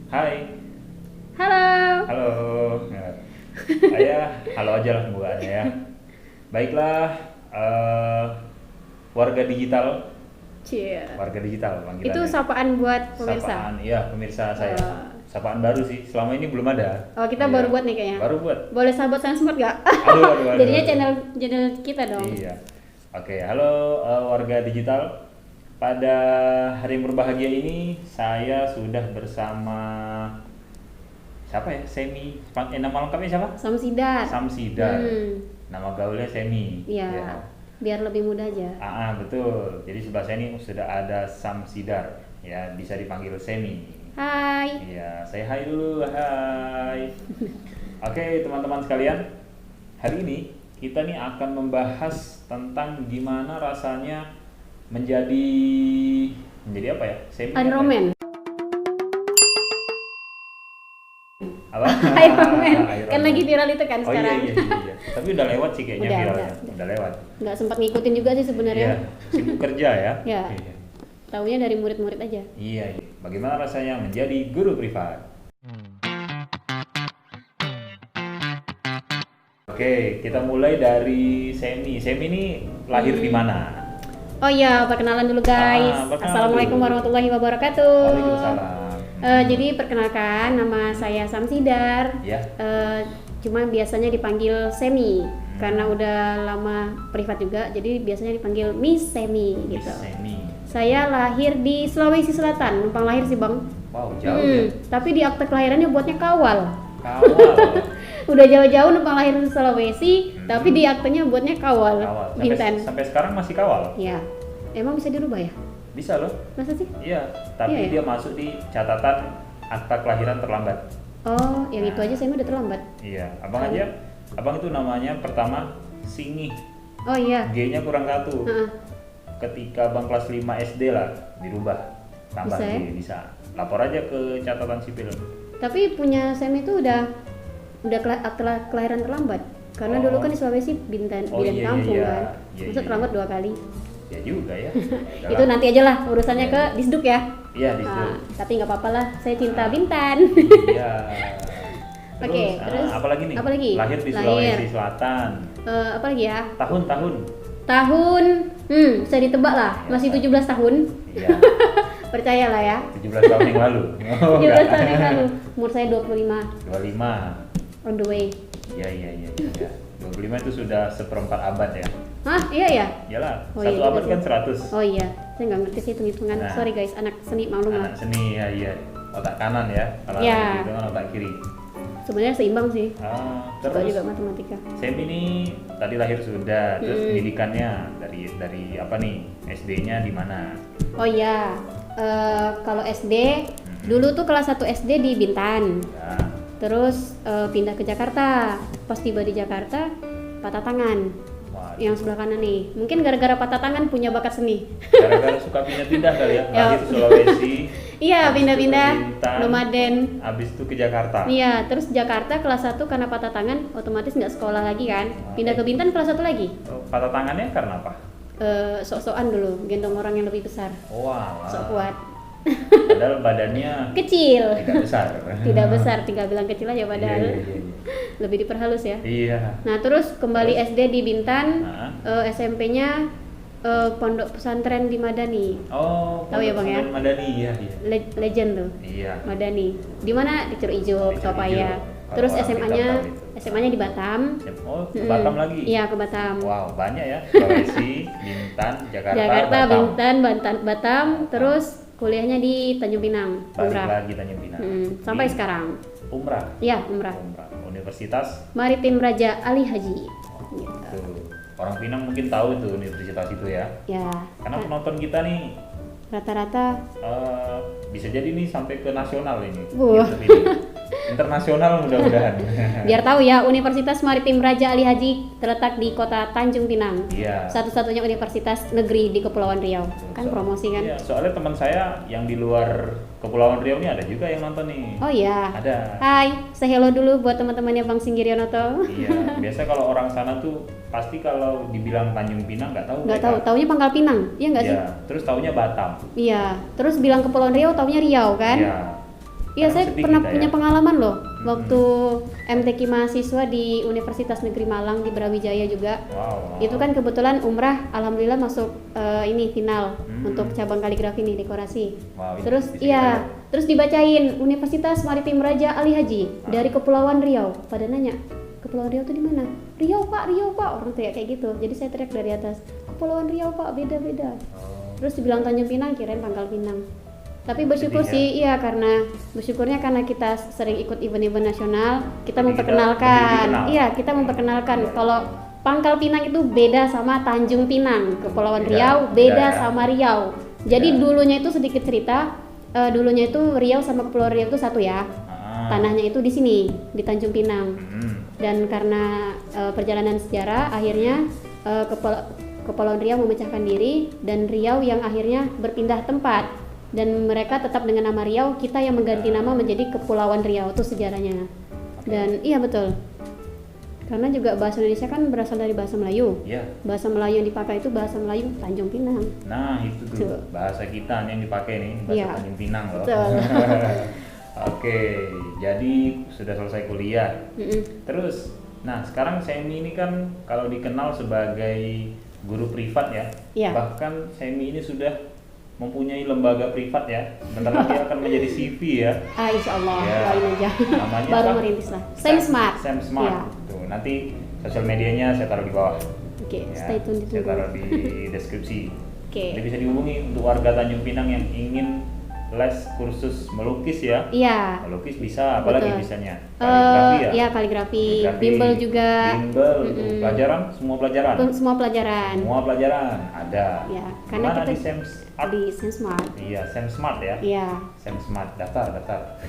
Hai, Halo. halo. Ya. Halo aja lah pembukaannya ya. Baiklah, eh, warga digital, Cie. warga digital Itu panggilannya. sapaan buat pemirsa. Sapaan, iya pemirsa saya. Eh, Sapaan baru sih, selama ini belum ada. oh, kita Iya, baru buat nih kayaknya. baru buat. Boleh sahabat Sansport gak? Aduh, aduh, aduh, Jadinya aduh. channel kita dong. Iya. Oke, halo warga digital. Pada hari yang berbahagia ini, saya sudah bersama siapa ya? Nama lengkapnya siapa? Samsidar. Samsidar. Hmm, Nama gaulnya Semi. iya. Ya. Biar lebih mudah aja. Betul. Jadi sebelah saya ini sudah ada Samsidar, ya bisa dipanggil Semi. Hai. Iya, saya hai dulu, hai. Oke, teman-teman sekalian, hari ini kita nih akan membahas tentang gimana rasanya menjadi apa ya? Semi apa ya? Iron Man. Apa? Iron Man. Iron Kan Man. lagi viral itu kan Oh sekarang. iya. Tapi udah lewat sih kayaknya Udah, viralnya. udah. Udah lewat. Nggak sempat ngikutin juga sih Iya, sebenarnya. sibuk kerja ya. Ya. Iya. Taunya dari murid-murid aja. Iya. Bagaimana rasanya menjadi guru privat? Oke, kita mulai dari Semi. Semi ini lahir di mana? Oh iya, perkenalan dulu guys. Perkenalan Assalamualaikum dulu. warahmatullahi wabarakatuh. Waalaikumsalam. Jadi perkenalkan, nama saya Samsidar. Ya. Cuma biasanya dipanggil Semi Hmm. karena udah lama privat juga, jadi biasanya dipanggil Miss Semi Miss gitu. Semi. Saya lahir di Sulawesi Selatan, numpang lahir sih bang. Wow, jauh ya. Tapi di akte kelahirannya buatnya Kawal. Kawal. Udah jauh-jauh numpang lahir di Sulawesi, Hmm. tapi di aktenya buatnya Kawal. Kawal. Bintan. Sampai sekarang masih kawal. Ya, emang bisa dirubah ya? Bisa loh. Masa sih? Iya, tapi Iya ya? dia masuk di catatan akta kelahiran terlambat. Oh, yang itu Nah. aja saya mah udah terlambat. Iya, abang itu namanya pertama Singih, Oh iya. G-nya kurang satu. Heeh. Ketika abang kelas 5 SD lah dirubah, tambah Bisa ya? G, bisa. Lapor aja ke catatan sipil. Tapi punya Semi itu udah akte kelahiran terlambat. Karena Oh. dulu kan di Sulawesi Bintan, Oh, Bintan iya, kampung iya. kan. Iya, Masa iya, terlambat iya. 2 kali. Ya juga ya. Itu nanti aja lah urusannya Iya, ke iya. Disduk ya. Iya di situ. Nah, tapi nggak apa-apa lah, saya cinta Ah. Bintan. Iya. Oke, terus apalagi nih? apa lagi? Lahir di Lahir. Sulawesi Selatan. Apa lagi ya? Tahun-tahun. Tahun, saya ditebak lah, Iya, masih Pak. 17 tahun. Iya. Percayalah ya. 17 tahun yang lalu. Oh, 17 enggak. tahun yang lalu, umur saya 25, 25. on the way. Iya. 25 itu sudah seperempat abad ya. Hah, iya ya? Iyalah, Oh, satu iya juga abad sih. kan 100. Oh iya, saya nggak ngerti sih hitung-hitungan. Nah. Sorry guys, anak seni maklum lah. Anak seni ya, iya. Otak kanan ya. Kalau Iya. anak itu kan otak kiri. Sebenarnya seimbang sih. Suka Terus juga matematika. Semi ini tadi lahir sudah, terus Hmm. pendidikannya dari apa nih? SD-nya di mana? Oh iya, kalau SD dulu tuh kelas 1 SD di Bintan. Ya. Terus pindah ke Jakarta. Pas tiba di Jakarta, patah tangan. Wah, Yang sebelah kanan nih. Mungkin gara-gara patah tangan punya bakat seni. gara-gara suka pindah-pindah kali ya. Ya. Lahir Sulawesi. Iya, habis itu pindah-pindah, ke Bintan, nomaden. habis itu ke Jakarta. Iya, terus Jakarta kelas 1 karena patah tangan otomatis nggak sekolah lagi kan. Pindah ke Bintan kelas 1 lagi. Patah tangannya karena apa? Sok-sokan dulu, gendong orang yang lebih besar. Wah. Sok kuat. Padahal badannya Kecil. tidak besar. Tidak besar, tinggal bilang kecil aja padahal. Iya. Lebih diperhalus ya. Iya. Nah, terus kembali Terus? SD di Bintan, Nah. SMP-nya pondok pesantren di Madani. Oh, Tahu ya, Bang, ya? pesantren Madani, iya. Legend tuh. Iya. Madani. Di mana? Di Curug Ijo, Di Curug Ketapaya. Ijo. Terus Kalau orang SMA-nya Bintan tahu itu. SMA-nya di Batam. Oh, ke Batam lagi. Iya, ke Batam. Wow, banyak ya. Sulawesi, Bintan, Jakarta, Batam. Bintan, Batam, terus kuliahnya di Tanjung Pinang, Balik umrah. lagi Tanjung Pinang. Sampai Di sekarang. Umrah. Iya, umrah. Universitas. Maritim Raja Ali Haji. Gitu. Tuh. Orang Pinang mungkin tahu itu universitas itu ya. Ya, Karena penonton kita nih rata-rata bisa jadi nih sampai ke nasional ini. Wah. YouTube ini. Internasional mudah-mudahan. biar tahu ya, Universitas Maritim Raja Ali Haji terletak di kota Tanjung Pinang. Iya. Satu-satunya universitas negeri di Kepulauan Riau. Kan promosi kan? Iya, soalnya teman saya yang di luar Kepulauan Riau ini ada juga yang nonton nih. Oh iya. Ada. Hai, say hello dulu buat teman-temannya Bang Singgirionoto. Iya, biasa kalau orang sana tuh pasti kalau dibilang Tanjung Pinang nggak tahu. Nggak mereka. tahu, taunya Pangkal Pinang, iya nggak sih? Iya, terus taunya Batam. Iya. Terus bilang Kepulauan Riau, taunya Riau kan? Iya. Iya, saya sedih pernah kita punya ya. pengalaman loh. Waktu MTQ mahasiswa di Universitas Negeri Malang di Brawijaya juga. Wow. Itu kan kebetulan umrah, alhamdulillah masuk ini final Hmm. untuk cabang kaligrafi nih, dekorasi. Wow, ini Terus bisa kita lihat. terus dibacain Universitas Maritim Raja Ali Haji dari Kepulauan Riau. Pada nanya, Kepulauan Riau itu di mana? Riau Pak. Orang teriak kayak gitu. Jadi saya teriak dari atas, Kepulauan Riau Pak, beda-beda. Oh. Terus dibilang Tanjung Pinang, kirain Pangkal Pinang. Tapi bersyukur Sedih, sih, iya karena bersyukurnya karena kita sering ikut event-event nasional, kita Jadi memperkenalkan. kita lebih dikenal. Iya, kita memperkenalkan kalau Pangkal Pinang itu beda sama Tanjung Pinang, Kepulauan Beda, Riau beda beda ya. sama Riau. Jadi Beda. dulunya itu sedikit cerita, dulunya itu Riau sama Kepulauan Riau itu satu ya. Ah. Tanahnya itu di sini, di Tanjung Pinang. Hmm. Dan karena perjalanan sejarah akhirnya Kepulauan Riau memecahkan diri dan Riau yang akhirnya berpindah tempat dan mereka tetap dengan nama Riau, kita yang mengganti nama menjadi Kepulauan Riau, itu sejarahnya. Dan iya betul, karena juga bahasa Indonesia kan berasal dari bahasa Melayu. Iya. Bahasa Melayu yang dipakai itu bahasa Melayu Tanjung Pinang. Nah, itu tuh Tuh. bahasa kita nih yang dipakai nih, bahasa Iya. Tanjung Pinang loh. Betul. Oke, jadi sudah selesai kuliah. Mm-mm. Terus, nah sekarang Semi ini kan kalau dikenal sebagai guru privat ya. Iya. Bahkan Semi ini sudah mempunyai lembaga privat ya. Sebentar lagi akan menjadi CV ya. Insya Allah, Ya. doain aja. Namanya Baru apa? merintis lah. Sam Smart. Sam Smart. Iya. Tuh, nanti sosial medianya saya taruh di bawah. Oke, Ya, stay tune saya ditunggu. taruh di deskripsi. Oke. Jadi bisa dihubungi untuk warga Tanjung Pinang yang ingin les kursus melukis ya. Iya. Melukis bisa, apalagi Betul. bisanya? Kaligrafi ya? Iya, kaligrafi, Kaligrafi, bimbel juga. Bimbel, untuk Mm-mm. pelajaran, semua pelajaran. Semua pelajaran. Semua pelajaran ada. Ya, karena Mana kita di Sam Art? di Sam Smart. Iya, Sam Smart ya. Iya. Sam Smart, daftar.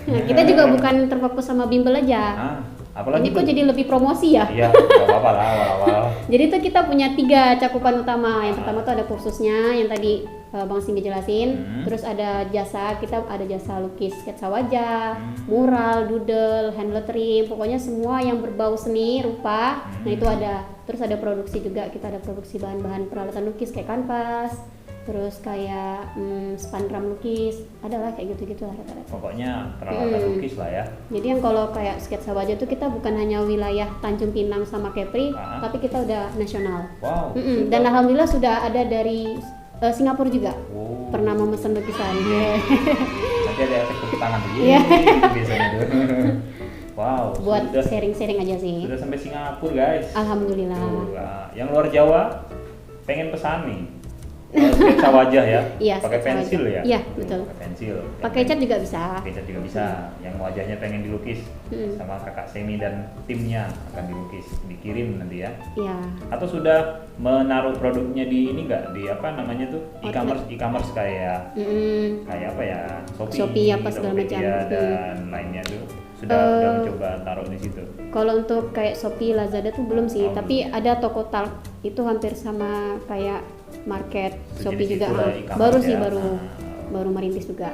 Nah, kita juga bukan terfokus sama bimbel aja. Ah, apalagi Ini kok tuh? jadi lebih promosi ya? Iya, nggak apa-apa lah awal-awal. Jadi tuh kita punya 3 cakupan utama. Yang pertama tuh ada kursusnya yang tadi Bang Cindy jelasin. Terus ada jasa, kita ada jasa lukis sketsa wajah, mural, doodle, hand lettering, pokoknya semua yang berbau seni rupa. Nah itu ada. Terus ada produksi juga, kita ada produksi bahan-bahan peralatan lukis kayak kanvas, terus kayak spandram lukis, adalah kayak gitu-gitu lah rata-rata. Pokoknya peralatan lukis lah ya. Jadi yang kalau kayak sketsa wajah tuh kita bukan hanya wilayah Tanjung Pinang sama Kepri, tapi kita udah nasional. Wow. Dan alhamdulillah sudah ada dari Singapura juga. Wow. Pernah memesan lukisan. Nanti ada efek tepuk tangan tuh. Iya. Biasanya tuh. Wow. Buat sudah, sharing-sharing aja sih. sudah sampai Singapura guys. Alhamdulillah. Tuh, yang luar Jawa pengen pesan nih. Sketsa wajah ya. Iya, Pakai sketsa pensil wajah. ya. Iya, betul. Pakai pensil. Pakai cat juga bisa. Pakai cat juga bisa. Yang wajahnya pengen dilukis sama kakak Semi dan timnya akan dilukis, dikirim nanti ya. Iya. Atau sudah menaruh produknya di ini nggak, di apa namanya tuh, e-commerce kayak apa ya, Shopee apa segala Tokopedia macam. dan lainnya tuh sudah mencoba taruh di situ. Kalau untuk kayak Shopee, Lazada tuh belum sih, tapi ada toko talk itu hampir sama kayak market Shopee Jenis juga. itulah e-commerce Baru sih ya. baru merintis juga.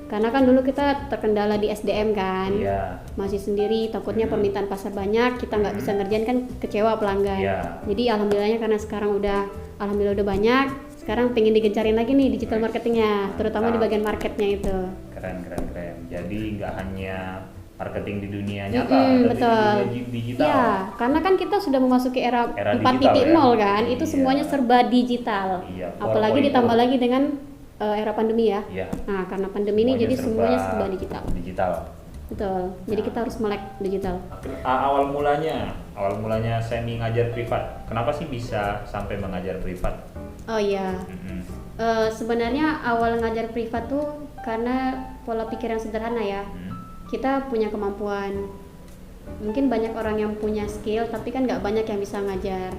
Karena kan dulu kita terkendala di SDM kan. Iya. Masih sendiri, takutnya permintaan pasar banyak, kita nggak bisa ngerjain kan, kecewa pelanggan. Iya. Jadi alhamdulillahnya karena sekarang alhamdulillah udah banyak, sekarang pengen digencarin lagi nih digital marketingnya, terutama di bagian marketnya itu. Keren. Jadi nggak hanya marketing di dunia nyata, tapi Betul. di dunia digital. Iya, karena kan kita sudah memasuki era Era 4.0 digital ya. kan, itu Iya. semuanya serba digital. Iya, Apalagi 4.0. ditambah lagi dengan era pandemi ya. Iya. Nah, karena pandemi ini jadi semuanya serba digital. Digital. Betul. Jadi kita harus melek digital. Awal mulanya Semi ngajar privat. Kenapa sih bisa sampai mengajar privat? Oh iya. Mm-mm. Sebenarnya awal ngajar privat tuh karena pola pikir yang sederhana ya. Kita punya kemampuan. Mungkin banyak orang yang punya skill, tapi kan nggak banyak yang bisa ngajar.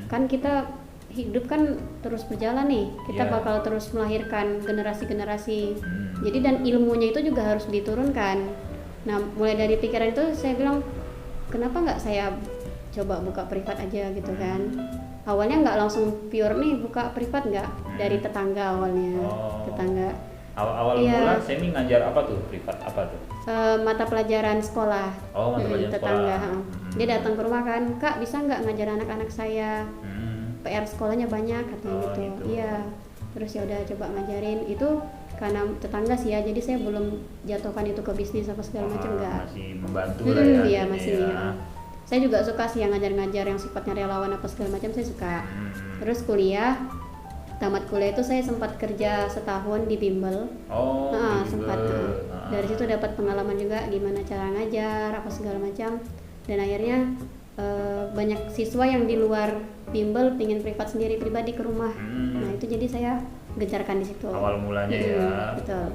Kan kita hidup kan terus berjalan nih, kita Iya. bakal terus melahirkan generasi-generasi. Jadi dan ilmunya itu juga harus diturunkan. Nah, mulai dari pikiran itu saya bilang, kenapa nggak saya coba buka privat aja gitu kan. Awalnya nggak langsung pure nih buka privat, nggak, dari tetangga awalnya. Oh. Tetangga. Awal Iya. mula Semi ngajar apa tuh privat? Apa tuh? Mata pelajaran sekolah. Oh, mata pelajaran tetangga. sekolah. Dia datang ke rumah kan, Kak bisa nggak ngajar anak-anak saya? PR sekolahnya banyak katanya Oh, gitu. gitu. Iya. Terus ya udah coba ngajarin. Itu karena tetangga sih ya, jadi saya belum jatuhkan itu ke bisnis apa segala macam, enggak. Masih membantu lah ya. Iya ini masih. ya. Ya. Saya juga suka sih yang ngajar-ngajar yang sifatnya relawan apa segala macam, saya suka. Terus kuliah, tamat kuliah itu saya sempat kerja setahun di bimbel. Oh, Nah, di sempat. bimbel. Dari situ dapat pengalaman juga gimana cara ngajar apa segala macam. Dan akhirnya banyak siswa yang di luar bimbel pingin privat sendiri pribadi ke rumah. Nah itu jadi saya gencarkan di situ. Awal mulanya ya. Betul.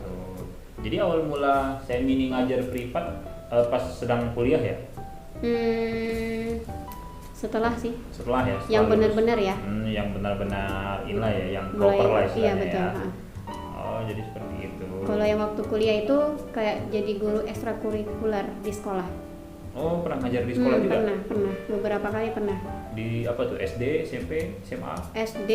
Jadi awal mula saya mini ngajar privat pas sedang kuliah ya? Setelah sih. Setelah ya. Yang benar-benar ya. Yang benar-benar inilah ya, yang Mulai, proper lah iya istilahnya betul. ya. Oh jadi seperti itu. Kalau yang waktu kuliah itu kayak jadi guru ekstrakurikuler di sekolah. Oh pernah ngajar di sekolah juga? Pernah, beberapa kali pernah. Di apa tuh, SD, SMP, SMA? SD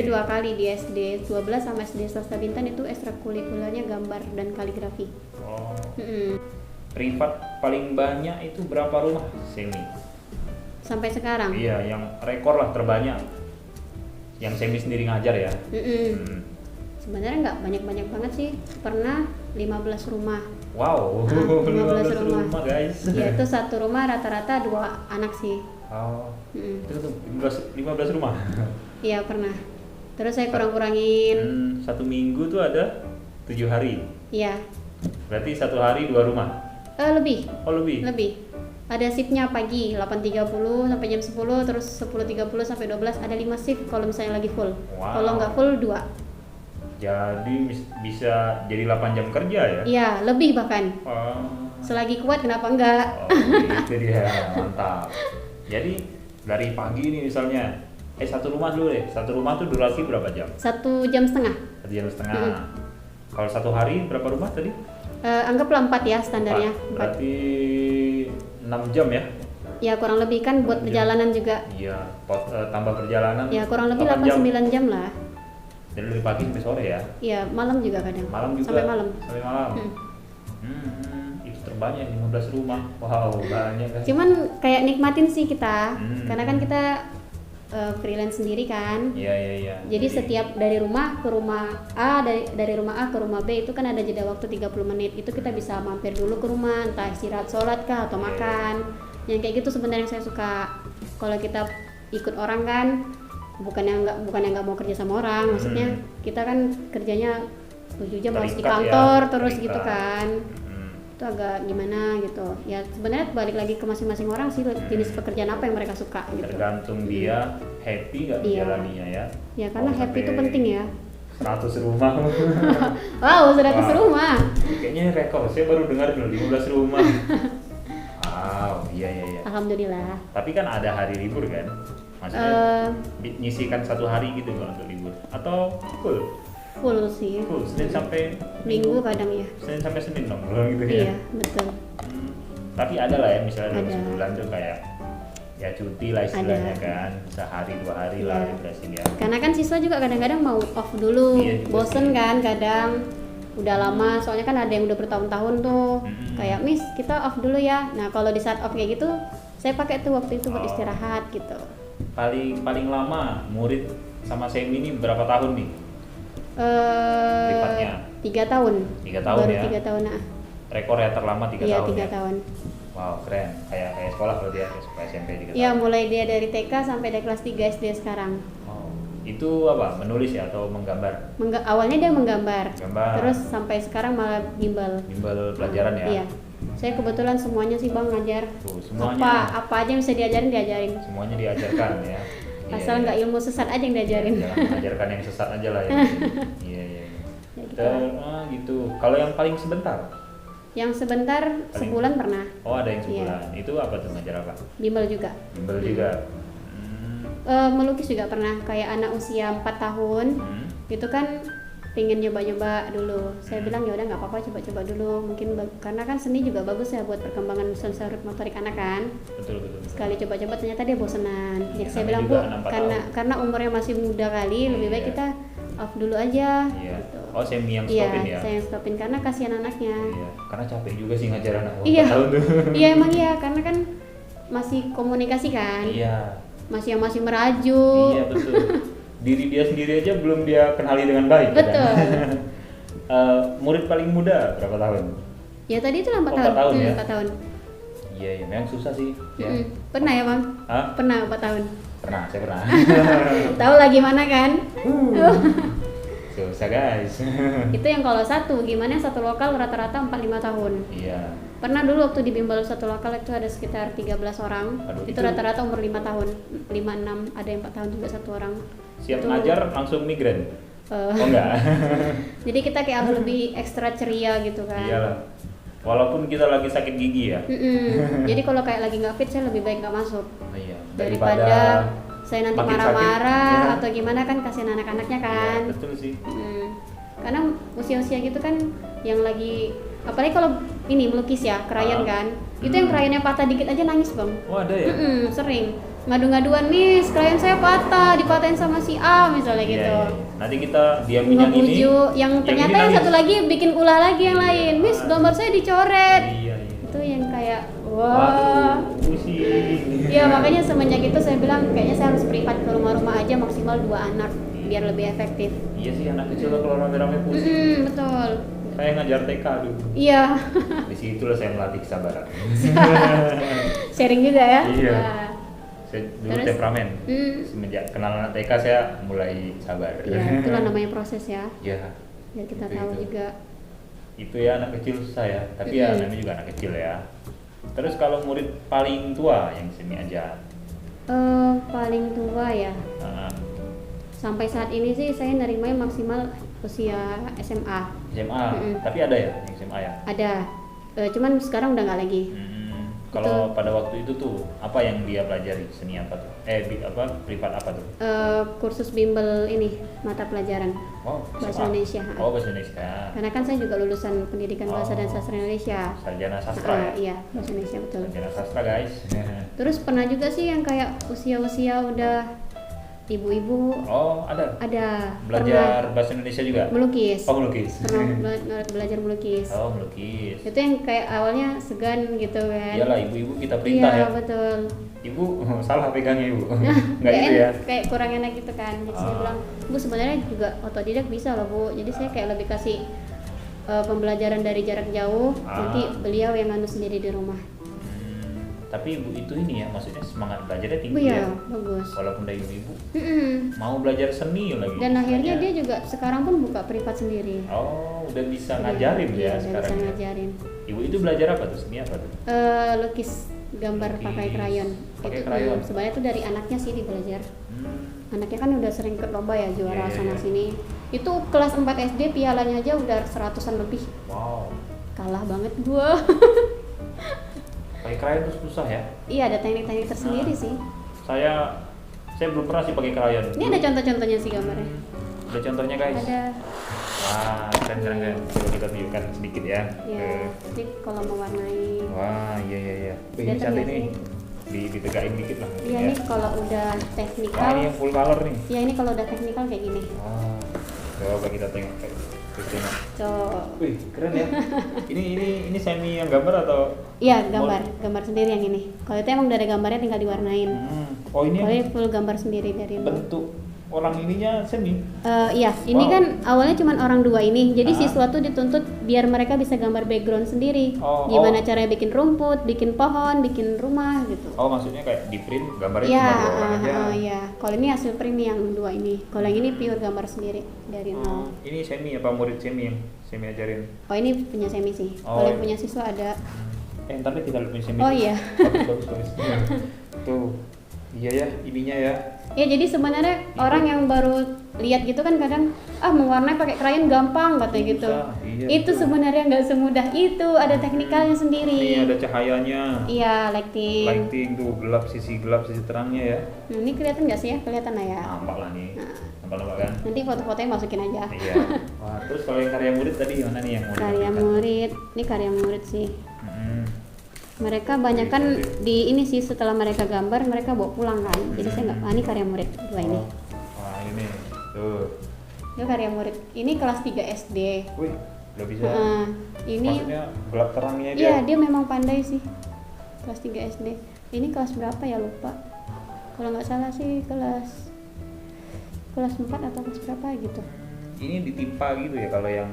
2 kali, di SD 12 sama SD Swasta Bintan itu ekstrakurikulernya gambar dan kaligrafi. Oh. Privat paling banyak itu berapa rumah Semi? Sampai sekarang? Iya, yang rekor lah terbanyak yang Semi sendiri ngajar ya. Sebenarnya nggak banyak-banyak banget sih, pernah 15 rumah. Wow, 15 rumah guys. Ya itu satu rumah rata-rata 2 anak sih. Oh, itu tuh 15 rumah. Iya pernah. Terus saya kurang-kurangin. Satu minggu tuh ada 7 hari. Iya. Berarti satu hari 2 rumah. Lebih. Oh lebih. Ada shiftnya pagi 8.30 sampai jam 10, terus 10.30 sampai 12, ada 5 shift kalau misalnya lagi full. Wow. Kalau nggak full 2. Jadi bisa jadi 8 jam kerja ya? Iya, lebih bahkan. Oh. Selagi kuat kenapa enggak? Oh, itu dia, mantap. Jadi dari pagi nih misalnya, satu rumah dulu deh. Satu rumah tuh durasi berapa jam? 1 jam setengah. 1 jam setengah. Kalau satu hari berapa rumah tadi? Anggaplah 4 ya standarnya. 4. Berarti 6 jam ya? Ya kurang lebih kan buat perjalanan juga. Iya, tambah perjalanan. Ya kurang lebih 8-9 jam lah. Dari pagi sampai sore ya? Iya, malam juga kadang. Malam juga? Sampai malam. Sampai malam? Itu terbanyak 15 rumah. Wow, banyak kan? Cuman kayak nikmatin sih kita. Karena kan kita freelance sendiri kan. Iya. Jadi setiap dari rumah ke rumah A, dari rumah A ke rumah B itu kan ada jeda waktu 30 menit. Itu kita bisa mampir dulu ke rumah, entah istirahat sholat kah atau makan. Yang kayak gitu sebenarnya yang saya suka. Kalau kita ikut orang kan bukan yang nggak mau kerja sama orang, maksudnya kita kan kerjanya 7 jam harus di kantor terus gitu kan. Itu agak gimana gitu ya, sebenarnya balik lagi ke masing-masing orang sih jenis pekerjaan apa yang mereka suka gitu. Tergantung dia happy gak menjalaninya ya. Ya karena happy itu penting ya. 100 rumah. Wow, 100 rumah. Kayaknya rekor, saya baru dengar dulu 15 rumah. Wow, iya. Alhamdulillah. Tapi kan ada hari libur kan? Maksudnya nyisikan 1 hari gitu kan untuk libur? Atau Full sih. Full, Senin sampai Minggu kadang ya. Senin sampai Senin dong, gitu ya? Iya, betul. Tapi ada lah ya, misalnya dalam sebulan tuh kayak ya cuti lah istilahnya kan, sehari 2 hari lah dikasih ya. Karena kan siswa juga kadang-kadang mau off dulu, bosen kan kadang. Udah lama, soalnya kan ada yang udah bertahun-tahun tuh. Kayak Miss, kita off dulu ya. Nah kalau di saat off kayak gitu, saya pakai tuh waktu itu buat istirahat gitu. Paling lama murid sama Semi ini berapa tahun nih? Privatnya? 3 tahun. 3 tahun baru ya? 3 tahun Rekor ya terlama 3 iya, tahun 3 ya? tahun. Wow keren, kayak sekolah berarti ya, SMP 3 Iya, tahun. mulai dia dari TK sampai dari kelas 3 SD sekarang. Itu apa? Menulis ya atau menggambar? Awalnya dia menggambar. Gambar. Terus sampai sekarang malah bimbel. Bimbel pelajaran ya? Iya. Saya kebetulan semuanya sih Bang ngajar. Semuanya. Apa aja yang bisa diajarin. Semuanya diajarkan ya. Asal nggak ilmu sesat aja yang diajarin. Jangan mengajarkan yang sesat aja lah ya. Iya. Ya, gitu. Gitu. Kalau yang paling sebentar? Yang sebentar sebulan pernah. Oh ada yang sebulan. Itu apa tuh, ngajar apa? Bimbel juga. Bimbel juga. Melukis juga pernah, kayak anak usia 4 tahun. Itu kan pengen nyoba-nyoba dulu. Saya bilang ya udah nggak apa-apa, coba-coba dulu. Mungkin karena kan seni juga bagus ya buat perkembangan sensorik motorik anak kan. Betul. Sekali coba-coba ternyata dia bosenan. Jadi saya bilang juga Bu, karena umurnya masih muda kali, lebih baik kita off dulu aja. Gitu. Oh Semi yang stopin ya? Iya, saya yang stopin karena kasihan anaknya. Iya, karena capek juga sih ngajar anak 4 Iya. tahun tuh. Iya emang iya, karena kan masih komunikasi kan. Iya. Masih merajuk. Iya betul. diri dia sendiri aja belum dia kenali dengan baik. Betul. Kan? Murid paling muda berapa tahun? Ya tadi itu 4 Oh, tahun. 4 tahun ya? 4 tahun. Iya, ya, memang susah sih. Ya. Pernah ya bang? Hah? Pernah 4 tahun. Pernah, saya pernah. Tahu lah gimana kan? Susah guys. Itu yang kalau satu, gimana yang satu lokal rata-rata 4-5 tahun. Iya. Pernah dulu waktu di bimbel satu lokal itu ada sekitar 13 orang. Aduh, itu itu- rata-rata umur 5 tahun, 5-6, ada yang 4 tahun juga satu orang. Siap Itu- ngajar langsung migran. Eh, Oh enggak. Jadi kita kayak harus lebih ekstra ceria gitu kan. Iyalah. Walaupun kita lagi sakit gigi ya. Jadi kalau kayak lagi nggak fit saya lebih baik nggak masuk. Oh, iya. Daripada saya nanti makin marah-marah sakit, ya. atau gimana kan kasihan anak-anaknya kan. Iya, betul sih. Karena usia-usia gitu kan yang lagi, apalagi kalau ini melukis ya, krayon kan. Itu yang krayonnya patah dikit aja nangis bang. Oh ada ya? Sering ngadu-ngaduan, Miss krayon saya patah, dipatahin sama si A misalnya Iya, gitu. iya. Nanti kita diamin yang ini. Ngebuju, yang ternyata ini yang nangis. satu lagi bikin ulah lagi yang lain. Miss gambar saya dicoret. Iya, iya. Itu yang kayak wah. Waduh, pusing. Ya makanya semenjak itu saya bilang kayaknya saya harus privat ke rumah-rumah aja maksimal 2 anak biar lebih efektif. Iya sih, anak kecil kalau rame-rame pusing. Betul. Saya ngajar TK dulu. Iya. Di situlah saya melatih kesabaran. Sharing juga ya. Iya. Nah, Saya dulu Terus? temperamen. Hmm. Semenjak kenal anak TK saya mulai sabar. ya itulah namanya proses ya. Iya. Biar kita Itu- tahu itu. juga. Itu ya anak kecil susah ya. Tapi ya namanya juga anak kecil ya. Terus kalau murid paling tua yang sini aja. Paling tua ya. Sampai saat ini sih saya nerimanya maksimal usia SMA. SMA. Mm-mm. Tapi ada ya yang SMA ya. Ada. Cuman sekarang udah nggak lagi. Kalau pada waktu itu tuh apa yang dia pelajari, seni apa tuh? Privat apa tuh? Kursus bimbel ini mata pelajaran. Oh, Bahasa SMA. Indonesia. Oh, bahasa Indonesia. Karena kan saya juga lulusan pendidikan bahasa dan sastra Indonesia. Sarjana sastra ya. Iya, bahasa Indonesia betul. Sarjana sastra, guys. Terus pernah juga sih yang kayak usia-usia udah ibu-ibu Oh, ada. ada Belajar bahasa Indonesia juga? pernah melukis. Oh, melukis. Pernah belajar melukis. Oh, melukis. Itu yang kayak awalnya segan gitu kan. Iyalah, ibu-ibu kita perintah Iya, ya. betul. Ibu, salah pegangnya ibu. Nah, Enggak gitu ya. kayak kurang enak gitu kan. Jadi saya Ah. bilang, Bu sebenarnya juga otodidak bisa loh Bu. Jadi saya kayak lebih kasih pembelajaran dari jarak jauh. Nanti beliau yang nganu sendiri di rumah. Tapi ibu itu ini ya, maksudnya semangat belajarnya Bu tinggi ya, ya. bagus. Walaupun dari ibu Mm-mm. mau belajar seni lagi. Dan akhirnya Makanya- dia juga sekarang pun buka privat sendiri. Oh, udah bisa ngajarin Iya, ya udah sekarang. bisa ya. ngajarin. Ibu itu belajar apa tuh? Seni apa tuh? Lukis gambar Lukis. pakai krayon. Pakai Itu krayon. sebenarnya itu dari anaknya sih dia belajar. Anaknya kan udah sering ikut lomba ya, juara Iya, iya, sana iya. sini. Itu kelas 4 SD pialanya aja udah 100-an lebih. Wow. Kalah banget gua. Pakai krayon tuh susah ya. Iya, ada teknik-teknik tersendiri sih. Saya belum pernah sih pakai krayon. Ini ada contoh-contohnya sih gambarnya. Ada contohnya guys. Ada Wah, keren. Coba kita tunjukkan sedikit ya. ya, jadi kalau mewarnai. Wah, iya. Wih, ini Kelihatan cantik nggak nih. sih? Ditegain dikit lah. Iya, ya. ini kalau udah Wah, teknikal. ini yang full color nih. Ya, ini kalau udah teknikal kayak gini. Wah, coba kita tengok. Tengok. Coba. Wih, keren ya. ini semi yang gambar atau? Iya, gambar sendiri yang ini. Kalau itu emang udah ada gambarnya tinggal diwarnain. Oh, ini Kalau yang ini full gambar sendiri dari nol. bentuk orang ininya semi. Iya, ini Wow. kan awalnya cuma orang 2 ini. Jadi Ah. siswa tuh dituntut biar mereka bisa gambar background sendiri. Oh, Gimana oh. caranya bikin rumput, bikin pohon, bikin rumah gitu. Oh, maksudnya kayak di print gambarnya Iya, cuma 2 orang aja. iya. Kalau ini hasil print nih yang 2 ini. Kalau yang ini pure gambar sendiri dari nol. Ini semi apa murid semi yang semi ajarin? Oh, ini punya semi sih. Oh, Kalau iya. yang punya siswa ada. Ntar deh kita lihat punya semi. Oh, iya. Bagus. Tuh. Iya ya, ininya ya. Ya jadi sebenarnya orang yang baru lihat gitu kan kadang mewarnai pakai krayon gampang katanya gitu. Susah, iya, Itu betul. sebenarnya nggak semudah itu, ada teknikalnya Ini sendiri. ada cahayanya. Iya, lighting. Lighting tuh gelap sisi terangnya ya. Nah, ini kelihatan nggak sih ya? Kelihatan lah ya. Nampak lah nih. Nah. Nampak kan? Nanti foto-fotonya masukin aja. Iya. Wah, terus kalau yang karya murid tadi gimana nih yang murid? Karya murid, ini karya murid sih. Mm-mm. Mereka banyak kan di ini sih setelah mereka gambar mereka bawa pulang kan. Jadi saya nggak, ini karya murid dua ini. Wah, ini. Tuh. Ini karya murid. Ini kelas 3 SD. Wih, udah bisa. Ini Maksudnya gelap terangnya dia. iya dia memang pandai sih. Kelas 3 SD. Ini kelas berapa ya lupa. Kalau nggak salah sih kelas kelas 4 atau kelas berapa gitu. Ini ditimpa gitu ya kalau yang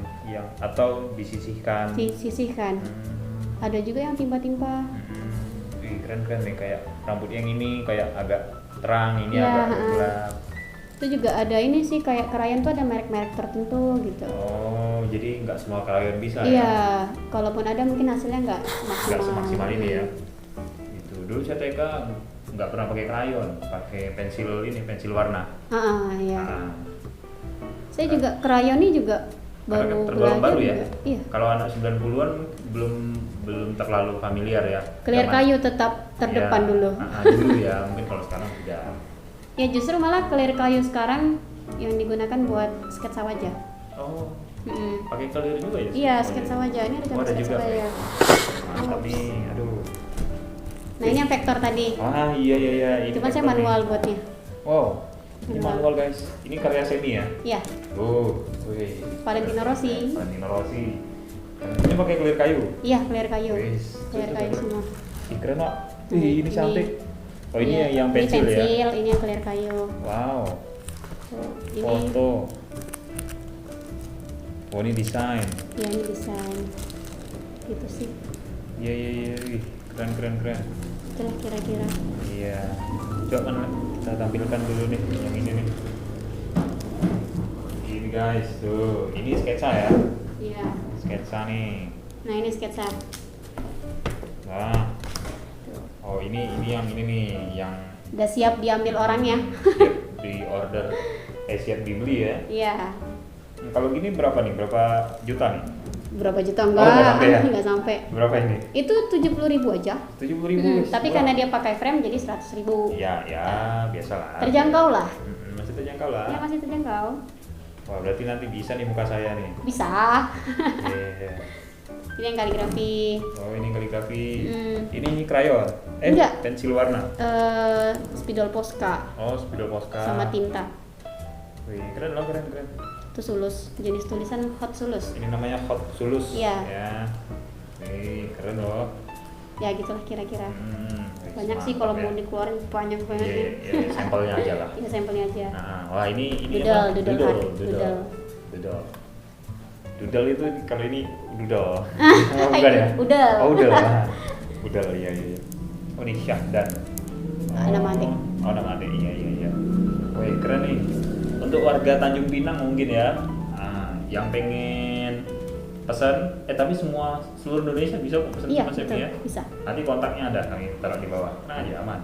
atau disisihkan. Disisihkan. Ada juga yang timpa-timpa. Wih, keren nih, kayak rambut yang ini kayak agak terang, ini Ya, agak gelap. Itu juga ada ini sih, kayak krayon tuh ada merek-merek tertentu gitu. Oh, jadi nggak semua krayon bisa Iya, ya? kalaupun ada mungkin hasilnya nggak Nggak semaksimal ini ya. Gitu. Dulu saya TK nggak pernah pakai krayon, pakai pensil warna. Iya. Nah, Saya juga krayon ini juga baru tergolong baru ya. juga. Iya. Kalau anak 90-an belum terlalu familiar ya. Clear Zaman- kayu tetap terdepan ya, dulu. Dulu ya, mungkin kalau sekarang tidak. Ya justru malah clear kayu sekarang yang digunakan buat sketsa wajah. Oh, Mm-mm. pakai clear juga ya? Iya, Oh, sketsa iya. wajah ini ada Oh, gambar ada sketsa juga. wajah. Mantap nih, aduh. Nah ini yang vektor tadi. Wah, iya. Ini Cuma saya vektor nih. manual buatnya. Wow, ini manual guys. Ini karya seni ya? Iya, Wih. Valentino Rossi. Valentino Rossi. Ini pakai clear kayu. Iya, clear kayu. Wis, Clear kayu semua. Ih, keren Pak. Nah, Ini cantik. Oh, ini Iya, yang pensil ya? ini yang clear kayu. Wow. Tuh, ini Foto. Oh, ini desain. ya ini desain. Gitu sih. Iya. Ih, keren. Itulah kira-kira. Iya. Coba mana kita tampilkan dulu nih yang ini nih. Ini guys, tuh. Ini sketsa ya. Iya. Sketsa nih. Nah ini sketsa. Nah. Oh, ini yang ini nih, yang Udah siap diambil orangnya. siap di order, siap dibeli ya. Iya. Kalau gini berapa nih? Berapa juta nih? Berapa juta Oh, enggak? nggak sampai ya? Nggak sampai. Berapa ini? Itu 70.000 aja. 70.000. Tapi karena dia pakai frame jadi 100.000. Ya, biasalah. Terjangkau lah. Masih terjangkau lah. Ya masih terjangkau. Wah, berarti nanti bisa nih muka saya nih. Bisa. Iya. Ini yang kaligrafi. Oh, ini kaligrafi. Hmm. Ini krayon. Enggak. Pensil warna. Spidol Posca Oh, spidol Posca. sama tinta. Wih, keren loh, keren. Itu sulus, jenis tulisan hot sulus. Ini namanya hot sulus. Iya. Ya. Wih, keren loh. Ya gitulah kira-kira. Wih, Banyak sih mantap kalau ya. mau dikeluarin banyak banget. Iya, sampelnya aja lah. Ini sampelnya aja. Nah, wah ini Doodle, apa? doodle art, doodle. Doodle itu kalau ini doodle. Oh, bukan ya? Udel. Oh, udel. Doodle, iya. Oh, ini Syahdan. Nama adik. Oh, nama adik. Iya. Wih, keren nih. Untuk warga Tanjung Pinang mungkin ya. Nah, yang pengen pesan, tapi seluruh Indonesia bisa kok pesan Iya, sama Semi betul, ya. bisa. Nanti kontaknya ada, kami taruh di bawah. Nah, aja aman.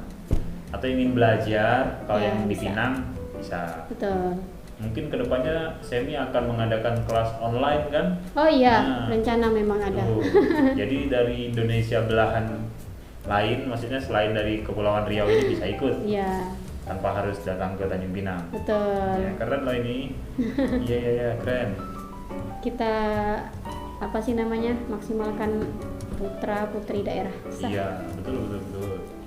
Atau ingin belajar, kalau Ya, yang di bisa. Pinang bisa. Betul. Mungkin kedepannya Semi akan mengadakan kelas online kan? Oh iya, Nah. rencana memang ada. Tuh. Jadi dari Indonesia belahan lain, maksudnya selain dari Kepulauan Riau ini bisa ikut Iya, tanpa harus datang ke Tanjung Pinang. betul. Ya, keren loh ini. Iya, keren. Kita apa sih namanya? Maksimalkan putra putri daerah. Sah. Iya, betul.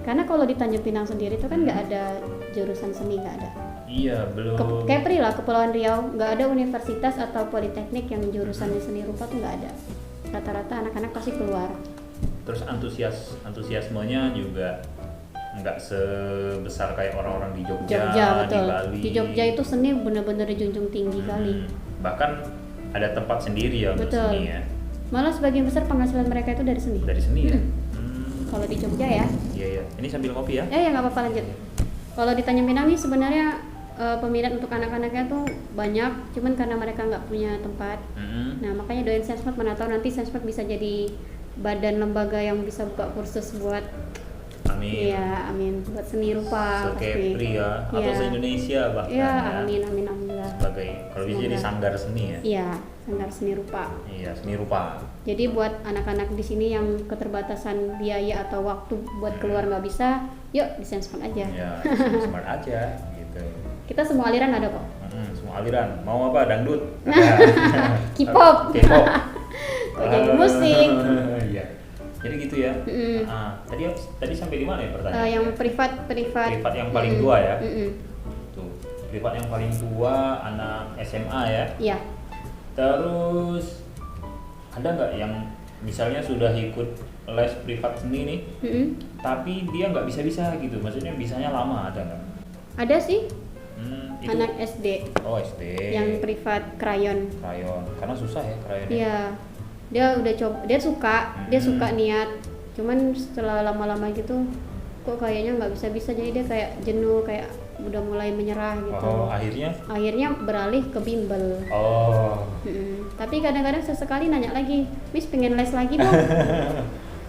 Karena kalau di Tanjung Pinang sendiri itu kan nggak ada jurusan seni, nggak ada. Iya, belum. Kayak Pri lah, Kepulauan Riau nggak ada universitas atau politeknik yang jurusan di seni rupa tuh nggak ada. Rata-rata anak-anak pasti keluar. Terus antusiasmenya juga nggak sebesar kayak orang-orang di Jogja, Jogja di betul. Bali. Di Jogja itu seni benar-benar dijunjung tinggi kali. Bahkan ada tempat sendiri ya untuk Betul. seni ya. Malah sebagian besar penghasilan mereka itu dari seni. Dari seni ya. Kalau di Jogja ya. Iya. Ini sambil kopi ya. Ya nggak apa-apa, lanjut. Kalau di Tanjung Pinang nih sebenarnya peminat untuk anak-anaknya tuh banyak, cuman karena mereka nggak punya tempat. Nah makanya doain Sensmed, mana tahu nanti Sensmed bisa jadi badan lembaga yang bisa buka kursus buat Amin. Iya, amin. Buat seni rupa pasti. Se-Kepri ya, atau Iya. se-Indonesia bahkan Iya, ya. amin alhamdulillah. Sebagai kalau bisa jadi Semoga. sanggar seni ya. Iya, sanggar seni rupa. Iya, seni rupa. Jadi buat anak-anak di sini yang keterbatasan biaya atau waktu buat keluar nggak bisa, yuk di Sensmed aja. Ya, smart aja gitu. Kita semua aliran ada kok. Semua aliran. Mau apa? Dangdut. K-pop. K-pop. Kok jadi musik. Iya. Jadi gitu ya. Tadi sampai di mana ya pertanyaannya? Yang privat. Privat yang paling tua ya. Mm-mm. Tuh, privat yang paling tua anak SMA ya. Iya. Terus ada nggak yang misalnya sudah ikut les privat seni nih, Mm-mm. tapi dia nggak bisa gitu, maksudnya bisanya lama, ada nggak? Ada sih. Itu anak SD. oh SD. Yang privat krayon. Krayon, karena susah ya krayon. Iya. Dia udah coba, dia suka niat. Cuman setelah lama-lama gitu kok kayaknya nggak bisa-bisa, jadi dia kayak jenuh, kayak udah mulai menyerah gitu. Oh, akhirnya beralih ke bimbel. Oh. Tapi kadang-kadang sesekali nanya lagi, Miss pengen les lagi dong.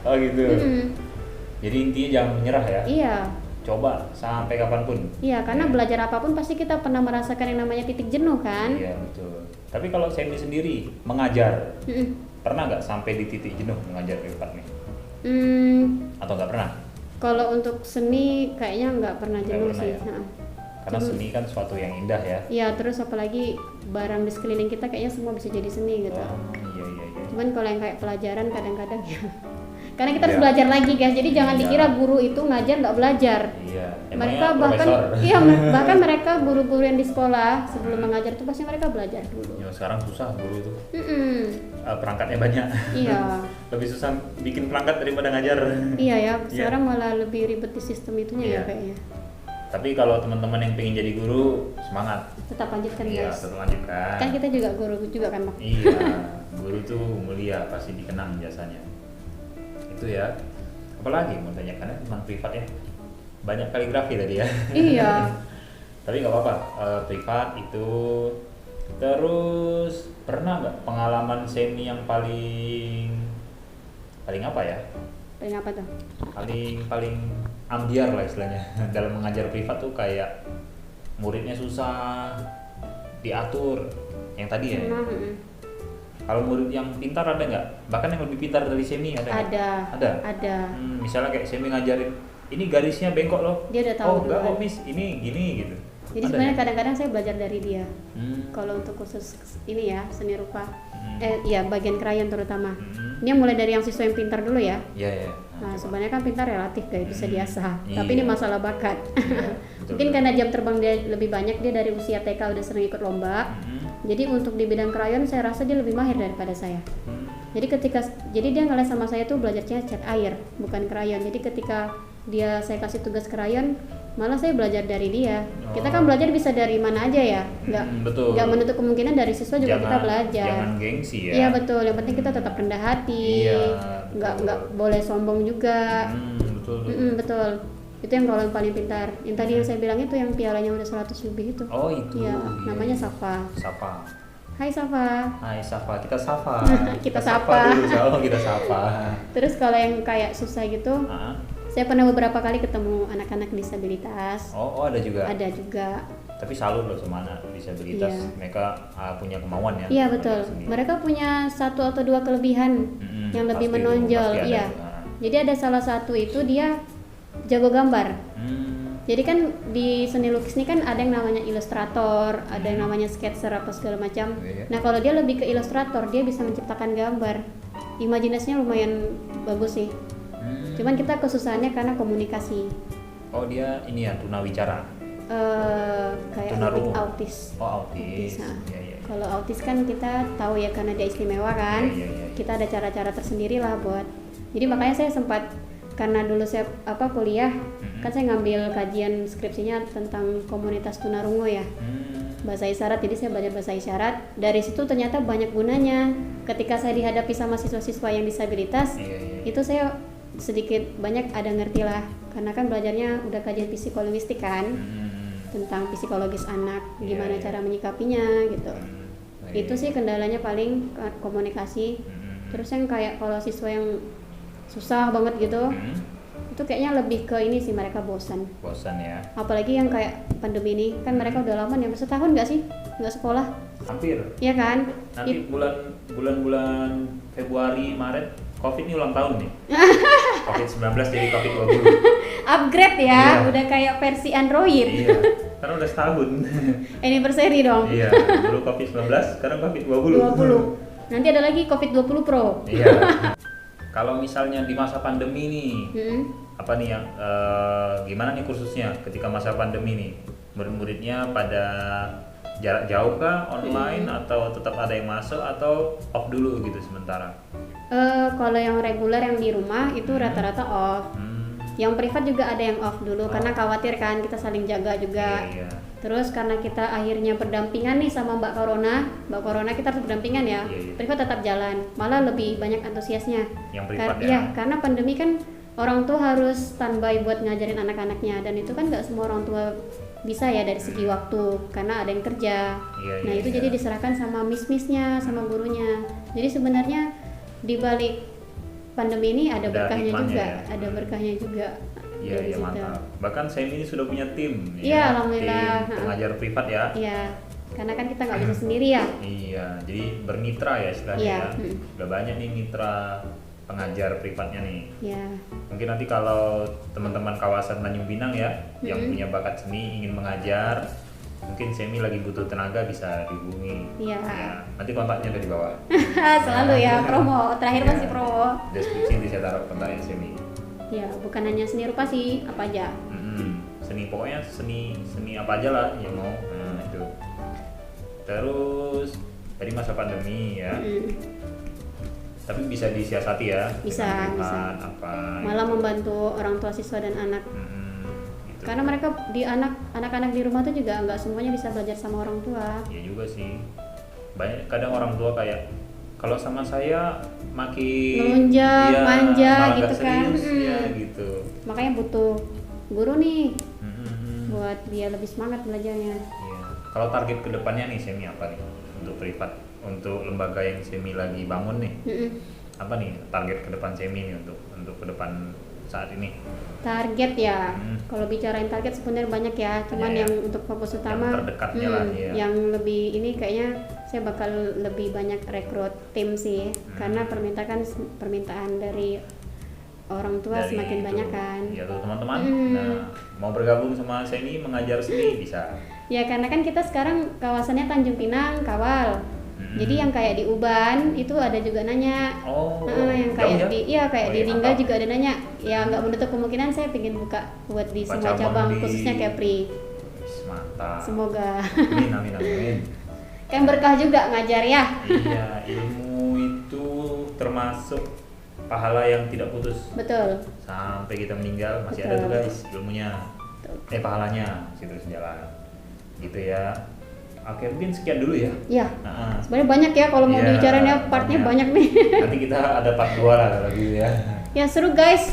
Oh gitu. Jadi intinya jangan menyerah ya. Iya. Coba sampai kapanpun. Iya, karena belajar apapun pasti kita pernah merasakan yang namanya titik jenuh kan. Iya betul. Tapi kalau Semi sendiri mengajar, pernah nggak sampai di titik jenuh mengajar privat nih? Atau nggak pernah? Kalau untuk seni kayaknya nggak pernah jenuh sih. Ya? Karena seni kan suatu yang indah ya. Iya, terus apalagi barang di sekeliling kita kayaknya semua bisa jadi seni gitu. Oh, iya. Cuman kalau yang kayak pelajaran kadang-kadang ya. Karena kita harus belajar lagi guys. Jadi jangan dikira guru itu ngajar nggak belajar. Iya. Mereka bahkan mereka guru-guru yang di sekolah sebelum mengajar itu pasti mereka belajar dulu. Ya, sekarang susah guru itu. Perangkatnya banyak. Iya. Lebih susah bikin perangkat daripada ngajar. Iya ya. Sekarang malah lebih ribet di sistem itunya ya kayaknya. Tapi kalau teman-teman yang pengen jadi guru, semangat. Tetap lanjutkan guys. Iya, tetap lanjutkan. Kan kita juga guru juga kan, Mak? Iya, guru tuh mulia, pasti dikenang jasanya. Itu ya. Apalagi mau tanyakan tentang privat ya. Banyak kaligrafi tadi ya. Iya. Tapi nggak apa-apa, privat itu. Terus pernah nggak pengalaman Semi yang paling apa ya? Paling apa tuh? Paling ambiar lah istilahnya dalam mengajar privat tuh, kayak muridnya susah diatur yang tadi ya. Kalau murid yang pintar ada nggak? Bahkan yang lebih pintar dari Semi ada? Ada. Misalnya kayak Semi ngajarin, ini garisnya bengkok loh. Dia udah tahu. Oh enggak kok Miss, ini gini gitu. Jadi sebenarnya kadang-kadang saya belajar dari dia. Kalau untuk khusus ini ya seni rupa, bagian krayon terutama. Ini mulai dari yang siswa yang pintar dulu ya. Iya. Nah sebenarnya kan pintar relatif guys, bisa diasah. Iya. Tapi ini masalah bakat. Mungkin karena jam terbang dia lebih banyak, dia dari usia TK udah sering ikut lomba. Jadi untuk di bidang krayon saya rasa dia lebih mahir daripada saya. Jadi dia ngeles sama saya tuh belajarnya cat air, bukan krayon. Jadi ketika saya kasih tugas krayon, malah saya belajar dari dia. Kita kan belajar bisa dari mana aja ya, nggak menutup kemungkinan dari siswa juga kita belajar. Jangan gengsi ya. Iya betul, yang penting kita tetap rendah hati. Iya, nggak boleh sombong juga. Betul. Itu yang kalau yang paling pintar. Yang tadi yang saya bilang itu yang pialanya udah 100 lebih itu. Oh itu. Iya, namanya Safa. Hai Safa, kita Safa. Kita sapa dulu, kita sapa. Terus kalau yang kayak susah gitu, saya pernah beberapa kali ketemu anak-anak disabilitas. Oh ada juga. Ada juga. Tapi salut loh sama anak disabilitas. Iya. Mereka punya kemauan ya. Iya betul. Mereka punya 1 atau 2 kelebihan yang lebih menonjol. Iya. Jadi ada salah satu itu dia jago gambar. Jadi kan di seni lukis ini kan ada yang namanya ilustrator, ada yang namanya sketser apa segala macam. Nah kalau dia lebih ke ilustrator, dia bisa menciptakan gambar. Imajinasinya lumayan bagus sih. Cuman kita kesusahannya karena komunikasi. Oh dia ini ya tunawicara. Kayak autis. Oh autis. Nah. Ya. Kalau autis kan kita tahu ya karena dia istimewa kan. Ya. Kita ada cara-cara tersendiri lah buat. Jadi makanya saya sempat, karena dulu saya kuliah, kan saya ngambil kajian skripsinya tentang komunitas tunarungu ya. Bahasa isyarat, jadi saya belajar bahasa isyarat. Dari situ ternyata banyak gunanya. Ketika saya dihadapi sama siswa-siswa yang disabilitas, itu saya sedikit banyak ada ngerti lah. Karena kan belajarnya udah kajian psikologistik kan, tentang psikologis anak, gimana cara menyikapinya gitu. Itu sih kendalanya paling komunikasi. Terus yang kayak kalau siswa yang susah banget gitu, itu kayaknya lebih ke ini sih, mereka bosan ya. Apalagi yang kayak pandemi ini kan mereka udah lama ya, setahun nggak sih nggak sekolah? Hampir. Iya kan? Nanti bulan Februari Maret COVID ini ulang tahun nih. COVID-19 jadi COVID-20. Upgrade ya, udah kayak versi Android. Iya, karena udah setahun. Anniversary dong. Iya, dulu COVID-19, sekarang COVID-20. 20. Nanti ada lagi COVID-20 Pro. Iya. Kalau misalnya di masa pandemi nih, apa nih yang gimana nih kursusnya ketika masa pandemi nih? Murid-muridnya pada jarak jauh kah, online atau tetap ada yang masuk atau off dulu gitu sementara? Kalau yang reguler yang di rumah itu rata-rata off. Yang privat juga ada yang off dulu karena khawatir kan kita saling jaga juga. Iya. Terus karena kita akhirnya berdampingan nih sama Mbak Corona kita harus berdampingan ya. Iya. Privat tetap jalan, malah lebih banyak antusiasnya. Yang privat Ya, karena pandemi kan orang tua harus standby buat ngajarin anak-anaknya dan itu kan nggak semua orang tua bisa ya dari segi waktu karena ada yang kerja. Nah itu jadi diserahkan sama miss-missnya, sama gurunya. Jadi sebenarnya di balik pandemi ini ada berkahnya juga, ada berkahnya juga. Iya, iya mantap. Bahkan saya ini sudah punya tim. Iya, alhamdulillah. Tim pengajar privat ya. Iya, karena kan kita nggak bisa sendiri ya. Iya, jadi bermitra ya istilahnya Iya. ya. Udah banyak nih mitra pengajar privatnya nih. Iya. Mungkin nanti kalau teman-teman kawasan Tanjung Pinang ya, yang punya bakat seni ingin mengajar, mungkin Semi lagi butuh tenaga bisa dihubungi. Iya. Ya, nanti kontaknya ada di bawah. Selalu ya promo, terakhir Ya, masih promo. deskripsi nanti saya taruh kontaknya Semi. Ya, bukan hanya seni rupa sih, apa aja. Seni pokoknya seni apa aja lah yang mau. Nah, itu. Terus tadi masa pandemi ya. Tapi bisa disiasati ya. Bisa, dengan bisa. privat, apa. Malah gitu. membantu orang tua siswa dan anak. Gitu. Karena mereka di anak-anak di rumah tuh juga nggak semuanya bisa belajar sama orang tua. Iya juga sih. Banyak kadang orang tua kayak kalau sama saya makin Melunjak, iya, manja malah gitu nggak kan. serius, ya gitu. Makanya butuh guru nih Mm-mm. buat dia lebih semangat belajarnya. Iya. Kalau target kedepannya nih Semi apa nih untuk privat, untuk lembaga yang Semi lagi bangun nih, apa nih target ke depan Semi nih untuk ke depan saat ini? Target ya, kalau bicarain target sebenarnya banyak ya, cuman Iya, yang untuk fokus utama yang terdekatnya lah, iya. yang lebih ini kayaknya saya bakal lebih banyak rekrut tim sih, karena permintaan dari orang tua Dari semakin itu, banyak kan. ya tuh teman-teman, nah mau bergabung sama Semi mengajar seni bisa. Ya karena kan kita sekarang kawasannya Tanjung Pinang, Kawal. Jadi yang kayak di Uban itu ada juga nanya. Oh, yang jauh kayak ya? kayak Oh, di iya, Lingga mantap. juga ada nanya. Ya nggak menutup kemungkinan saya pengen buka buat di Buka semua cabang cabang di- khususnya Kepri. Mantap. Semoga Amin, amin, amin. kan berkah juga ngajar ya. Iya, ilmu itu termasuk pahala yang tidak putus. Betul. Sampai kita meninggal masih ada Betul. tuh guys ilmunya. Pahalanya masih terus jalan. Gitu ya. Oke, mungkin sekian dulu ya. Ya. Nah, Sebenarnya banyak ya kalau mau Iya, dibicarain ya partnya banyak nih. nanti kita ada part 2 lah kalau gitu ya. Ya seru guys.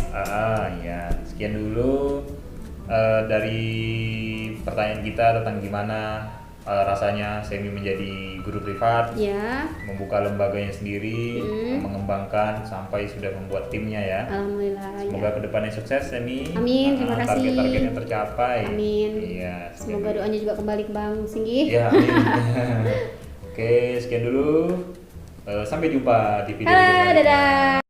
Ya, sekian dulu dari pertanyaan kita tentang gimana rasanya Semi menjadi guru privat, Ya. membuka lembaganya sendiri, mengembangkan sampai sudah membuat timnya ya. Alhamdulillah. Semoga Ya. kedepannya sukses Semi. Amin, terima kasih. Target-targetnya tercapai. Amin. Iya. Semoga doanya juga kembali ke Bang Singgi. Ya, amin. Oke, sekian dulu. Sampai jumpa di video Halo, selanjutnya. dadah.